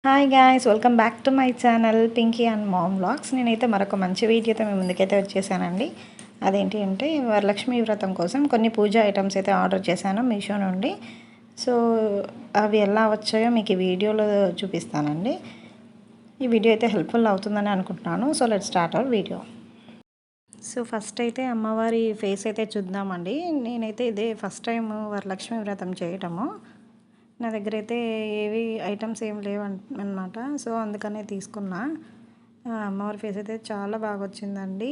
Hi guys, welcome back to my channel Pinky and mom vlogs. నేనైతే మరొక మంచి వీడియోతో మీ ముందుకైతే వచ్చేసానండి. అదేంటి అంటే వరలక్ష్మి వ్రతం కోసం కొన్ని పూజా ఐటమ్స్ అయితే ఆర్డర్ చేశాను మీషో నుండి. సో అవి ఎలా వచ్చాయో మీకు ఈ వీడియోలో చూపిస్తానండి. ఈ వీడియో అయితే హెల్ప్ఫుల్ అవుతుందని అనుకుంటున్నాను. So let's start our video. So first అయితే అమ్మవారి ఫేస్ అయితే చూద్దామండి. నేనైతే ఇదే ఫస్ట్ టైం వరలక్ష్మి వ్రతం చేయటము. నా దగ్గర అయితే ఏవి ఐటమ్స్ ఏం లేవు అన్నమాట. సో అందుకనే తీసుకున్నా. అమ్మవారి ఫేస్ అయితే చాలా బాగా వచ్చిందండి.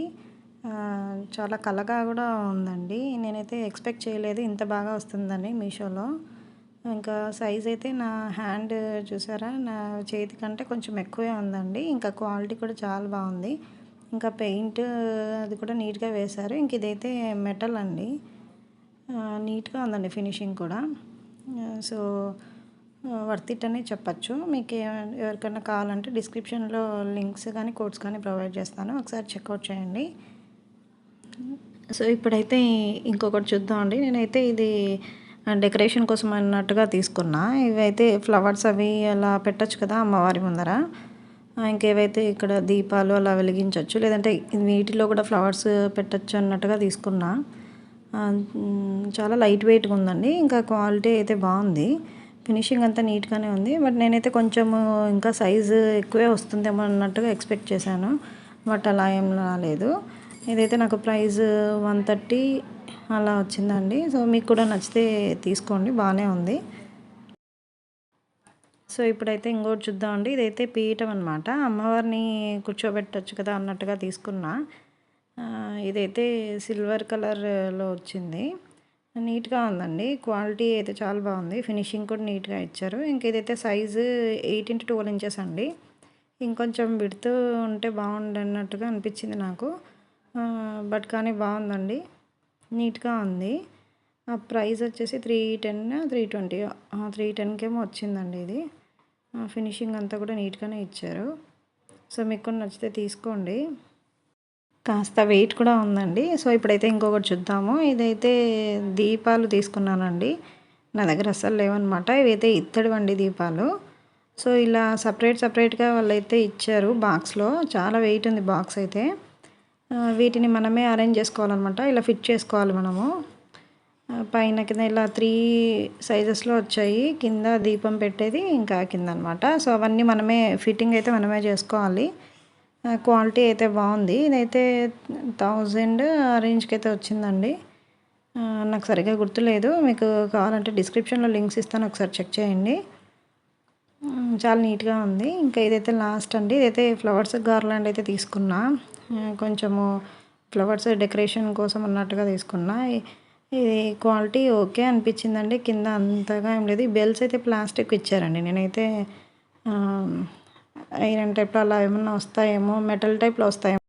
చాలా కళగా కూడా ఉందండి. నేనైతే ఎక్స్పెక్ట్ చేయలేదు ఇంత బాగా వస్తుందని మీషోలో. ఇంకా సైజ్ అయితే నా హ్యాండ్ చూసారా, నా చేతి కంటే కొంచెం ఎక్కువే ఉందండి. ఇంకా క్వాలిటీ కూడా చాలా బాగుంది. ఇంకా పెయింట్ అది కూడా నీట్గా వేశారు. ఇంక ఇదైతే మెటల్ అండి. నీట్గా ఉందండి ఫినిషింగ్ కూడా. సో వర్త్ ఇట్ అనే చెప్పచ్చు. మీకు ఎవరికైనా కావాలంటే డిస్క్రిప్షన్లో లింక్స్ కానీ కోడ్స్ కానీ ప్రొవైడ్ చేస్తాను, ఒకసారి చెక్అవుట్ చేయండి. సో ఇప్పుడైతే ఇంకొకటి చూద్దామండి. నేనైతే ఇది డెకరేషన్ కోసం అన్నట్టుగా తీసుకున్నా. ఇవైతే ఫ్లవర్స్ అవి అలా పెట్టచ్చు కదా అమ్మవారి ముందర. ఇంకేవైతే ఇక్కడ దీపాలు అలా వెలిగించవచ్చు, లేదంటే వీటిలో కూడా ఫ్లవర్స్ పెట్టచ్చు అన్నట్టుగా తీసుకున్నా. చాలా లైట్ వెయిట్గా ఉందండి. ఇంకా క్వాలిటీ అయితే బాగుంది. ఫినిషింగ్ అంతా నీట్గానే ఉంది. బట్ నేనైతే కొంచెము ఇంకా సైజు ఎక్కువే వస్తుందేమో అన్నట్టుగా ఎక్స్పెక్ట్ చేశాను. బట్ అలా ఏం రాలేదు. ఇదైతే నాకు ప్రైస్ 130 అలా వచ్చిందండి. సో మీకు కూడా నచ్చితే తీసుకోండి, బాగానే ఉంది. సో ఇప్పుడైతే ఇంకోటి చూద్దామండి. ఇదైతే పీఠం అనమాట. అమ్మవారిని కూర్చోబెట్టచ్చు కదా అన్నట్టుగా తీసుకున్నా. ఇదైతే సిల్వర్ కలర్లో వచ్చింది. నీట్గా ఉందండి. క్వాలిటీ అయితే చాలా బాగుంది. ఫినిషింగ్ కూడా నీట్గా ఇచ్చారు. ఇంక ఇదైతే సైజు 8x12 ఇంచెస్ అండి. ఇంకొంచెం విడుతూ ఉంటే బాగుండన్నట్టుగా అనిపించింది నాకు. బట్ కానీ బాగుందండి, నీట్గా ఉంది. ఆ ప్రైస్ వచ్చేసి 310 320 310కేమో వచ్చిందండి. ఇది ఫినిషింగ్ అంతా కూడా నీట్గానే ఇచ్చారు. సో మీకు కూడా నచ్చితే తీసుకోండి. కాస్త వెయిట్ కూడా ఉందండి. సో ఇప్పుడైతే ఇంకొకటి చూద్దాము. ఇదైతే దీపాలు తీసుకున్నానండి. నా దగ్గర అస్సలు లేవన్నమాట. ఇవైతే ఇత్తడివండి దీపాలు. సో ఇలా సపరేట్గా వాళ్ళైతే ఇచ్చారు బాక్స్లో. చాలా వెయిట్ ఉంది బాక్స్ అయితే. వీటిని మనమే అరేంజ్ చేసుకోవాలన్నమాట. ఇలా ఫిట్ చేసుకోవాలి మనము. పైన కింద ఇలా 3 సైజెస్లో వచ్చాయి. కింద దీపం పెట్టేది, ఇంకా కింద అనమాట. సో అవన్నీ మనమే ఫిట్టింగ్ అయితే మనమే చేసుకోవాలి. క్వాలిటీ అయితే బాగుంది. ఇదైతే 1000 రేంజ్కి అయితే వచ్చిందండి. నాకు సరిగ్గా గుర్తులేదు. మీకు కావాలంటే డిస్క్రిప్షన్లో లింక్స్ ఇస్తాను, ఒకసారి చెక్ చేయండి. చాలా నీట్గా ఉంది. ఇంకా ఇదైతే లాస్ట్ అండి. ఇదైతే ఫ్లవర్స్ గార్లాండ్ అయితే తీసుకున్నా. కొంచెము ఫ్లవర్స్ డెకరేషన్ కోసం అన్నట్టుగా తీసుకున్నా. ఇది క్వాలిటీ ఓకే అనిపించిందండి. కింద అంతగా ఏం లేదు. ఈ బెల్స్ అయితే ప్లాస్టిక్ ఇచ్చారండి. నేనైతే ఐరన్ టైప్లో అలా ఏమన్నా వస్తాయేమో, మెటల్ టైప్లో వస్తాయేమో,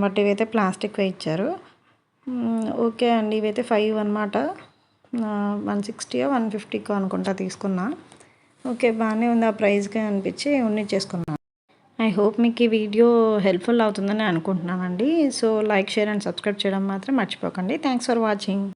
బట్ ఇవైతే ప్లాస్టిక్ ఇచ్చారు. ఓకే అండి. ఇవైతే 5 అనమాట. 160 150 అనుకుంటా తీసుకున్నా. ఓకే, బాగానే ఉంది. ఆ ప్రైస్కే అనిపించి చేసుకున్నాను. ఐ హోప్ మీకు ఈ వీడియో హెల్ప్ఫుల్ అవుతుందని అనుకుంటున్నానండి. So like, share and subscribe చేయడం మాత్రం మర్చిపోకండి. Thanks for watching.